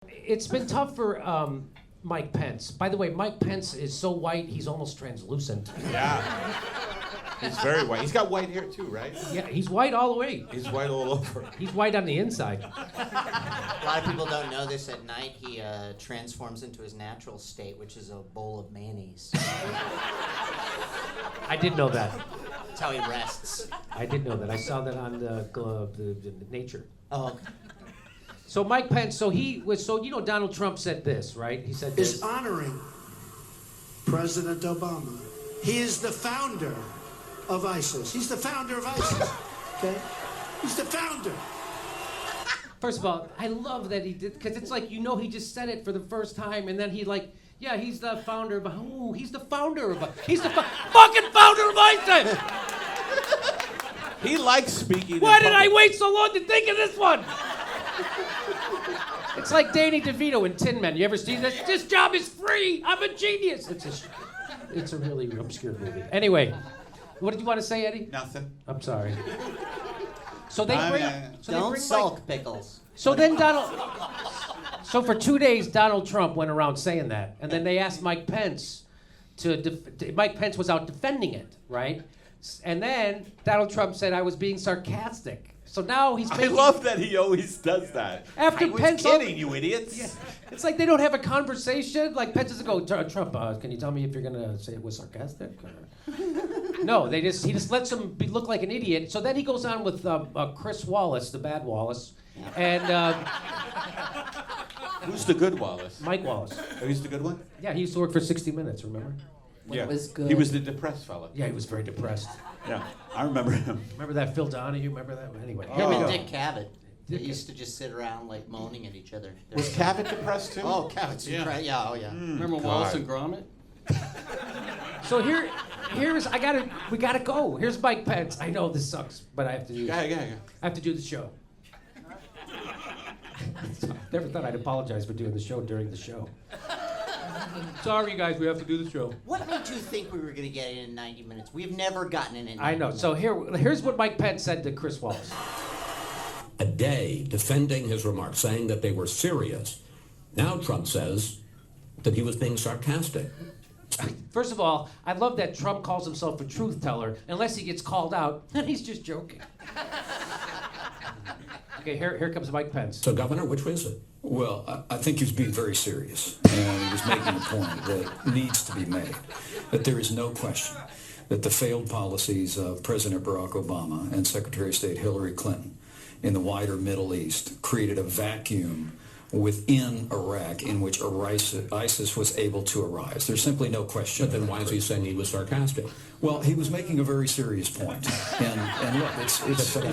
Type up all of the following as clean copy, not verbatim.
It's been tough for Mike Pence. By the way, Mike Pence is so white, he's almost translucent. Yeah. He's very white. He's got white hair too, right? Yeah, he's white all the way. He's white all over. He's white on the inside. A lot of people don't know this. At night, he transforms into his natural state, which is a bowl of mayonnaise. I did know that. That's how he rests. I did know that. I saw that on the Nature. Oh, okay. So Mike Pence, Donald Trump said this, right? He said this. Is honoring President Obama. He is the founder of ISIS. He's the founder of ISIS. Okay? He's the founder. First of all, I love that he did, because it's like, he just said it for the first time, and then he's the founder of, he's the founder of, fucking founder of ISIS! He likes speaking. Why did I wait so long to think of this one? It's like Danny DeVito in Tin Men. You ever see this? This job is free. I'm a genius. It's a really obscure movie. Anyway, what did you want to say, Eddie? Nothing. I'm sorry. So they Don't sulk, Pickles. So for 2 days, Donald Trump went around saying that, and then they asked Mike Pence Mike Pence was out defending it, right? And then Donald Trump said I was being sarcastic. So now he's making... I love that he always does that. After I was Pence... kidding, you idiots. Yeah. It's like they don't have a conversation. Like Pence doesn't go, Trump, can you tell me if you're going to say it was sarcastic? No, he just lets him look like an idiot. So then he goes on with Chris Wallace, the bad Wallace, and... Who's the good Wallace? Mike Wallace. Oh, he's the good one? Yeah, he used to work for 60 Minutes, remember? Yeah. It was good. He was the depressed fella. Yeah, he was very depressed. Yeah, I remember him. Remember that Phil Donahue? Remember that? Anyway. Him and Dick Cavett. They used to just sit around like moaning at each other. Was Cavett depressed too? Oh, Cavett's depressed. Yeah, oh yeah. Remember Wallace and Gromit? So we gotta go. Here's Mike Pence. I know this sucks, but I have to do this. Yeah. I have to do the show. Never thought I'd apologize for doing the show during the show. Sorry, guys, we have to do the show. What made you think we were going to get in 90 minutes? We've never gotten in 90 I know. minutes. So here's what Mike Pence said to Chris Wallace. A day defending his remarks, saying that they were serious. Now Trump says that he was being sarcastic. First of all, I love that Trump calls himself a truth teller. Unless he gets called out, then he's just joking. Okay, here comes Mike Pence. So, Governor, which was it? Well, I think he was being very serious, and he was making a point that needs to be made, that there is no question that the failed policies of President Barack Obama and Secretary of State Hillary Clinton in the wider Middle East created a vacuum within Iraq in which ISIS was able to arise. There's simply no question. But then why is he saying he was sarcastic? Well, he was making a very serious point. And look, it's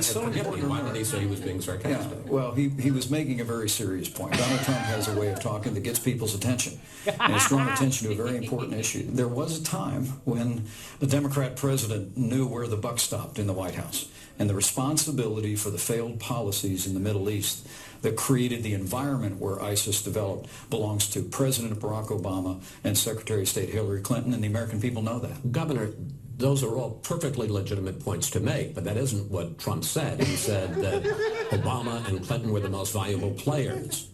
so important. Why did he say he was being sarcastic? Yeah, well, he was making a very serious point. Donald Trump has a way of talking that gets people's attention, and it's drawn attention to a very important issue. There was a time when the Democrat president knew where the buck stopped in the White House, and the responsibility for the failed policies in the Middle East that created the environment where ISIS developed belongs to President Barack Obama and Secretary of State Hillary Clinton, and the American people know that. Governor, those are all perfectly legitimate points to make, but that isn't what Trump said. He said that Obama and Clinton were the most valuable players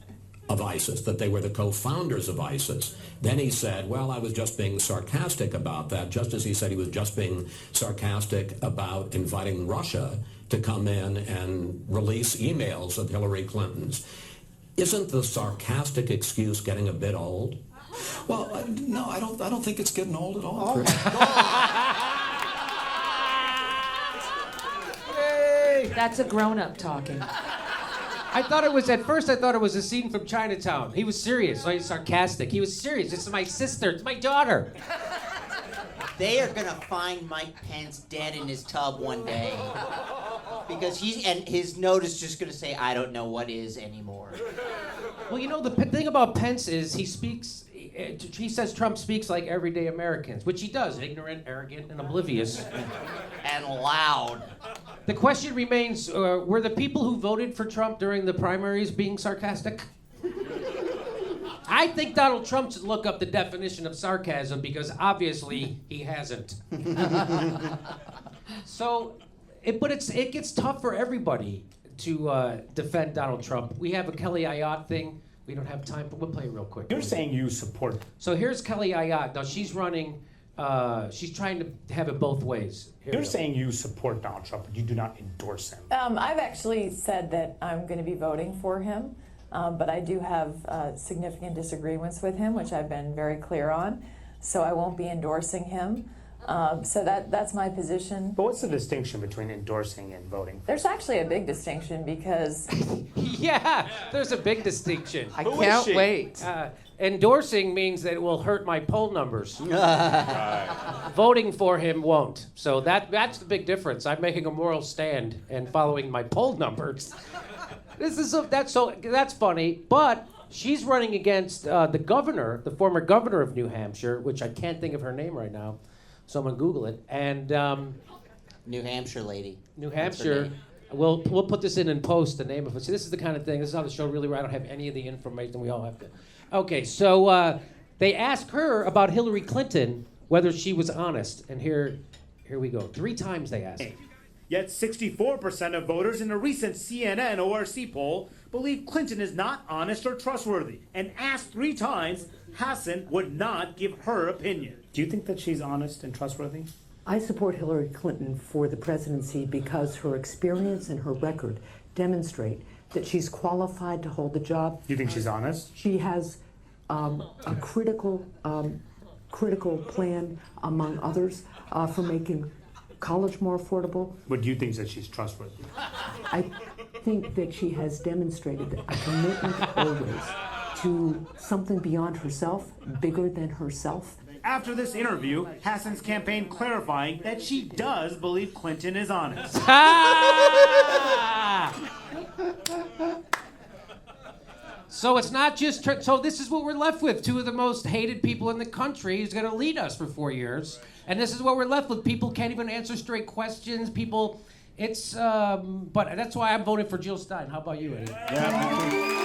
of ISIS, that they were the co-founders of ISIS. Then he said, well, I was just being sarcastic about that, just as he said he was just being sarcastic about inviting Russia to come in and release emails of Hillary Clinton's. Isn't the sarcastic excuse getting a bit old? Well, no, I don't think it's getting old at all, Chris. That's a grown-up talking. At first I thought it was a scene from Chinatown. He was serious, he's sarcastic. He was serious. It's my sister, it's my daughter. They are going to find Mike Pence dead in his tub one day. Because his note is just going to say, I don't know what is anymore. Well, the thing about Pence is he says Trump speaks like everyday Americans, which he does, ignorant, arrogant, and oblivious. And loud. The question remains, were the people who voted for Trump during the primaries being sarcastic? I think Donald Trump should look up the definition of sarcasm because obviously he hasn't. But it gets tough for everybody to defend Donald Trump. We have a Kelly Ayotte thing We don't have time, but we'll play it real quick. You're saying you support. So here's Kelly Ayotte. Now she's running. She's trying to have it both ways. You're saying you support Donald Trump, but you do not endorse him. I've actually said that I'm going to be voting for him, but I do have significant disagreements with him, which I've been very clear on. So I won't be endorsing him. So that's my position. But what's the distinction between endorsing and voting? There's actually a big distinction because Yeah, there's a big distinction. I can't wait. Endorsing means that it will hurt my poll numbers. Voting for him won't. So that's the big difference. I'm making a moral stand and following my poll numbers. That's funny. But she's running against the governor, the former governor of New Hampshire, which I can't think of her name right now. Someone Google it. And New Hampshire lady. New That's her Hampshire. name. We'll put this in post, the name of it. So this is the kind of thing. This is how the show really. I don't have any of the information. We all have to. Okay, so they asked her about Hillary Clinton, whether she was honest, and here we go. 3 times they asked. Yet 64% of voters in a recent CNN ORC poll believe Clinton is not honest or trustworthy. And asked 3 times, Hassan would not give her opinion. Do you think that she's honest and trustworthy? I support Hillary Clinton for the presidency because her experience and her record demonstrate that she's qualified to hold the job. Do you think she's honest? She has a critical plan, among others, for making college more affordable. But do you think that she's trustworthy? I think that she has demonstrated a commitment always to something beyond herself, bigger than herself. After this interview, Hassan's campaign clarifying that she does believe Clinton is honest. So it's not just. So this is what we're left with. 2 of the most hated people in the country who's going to lead us for 4 years, and this is what we're left with. People can't even answer straight questions. People, it's. But that's why I'm voting for Jill Stein. How about you, Eddie? Yeah, me too.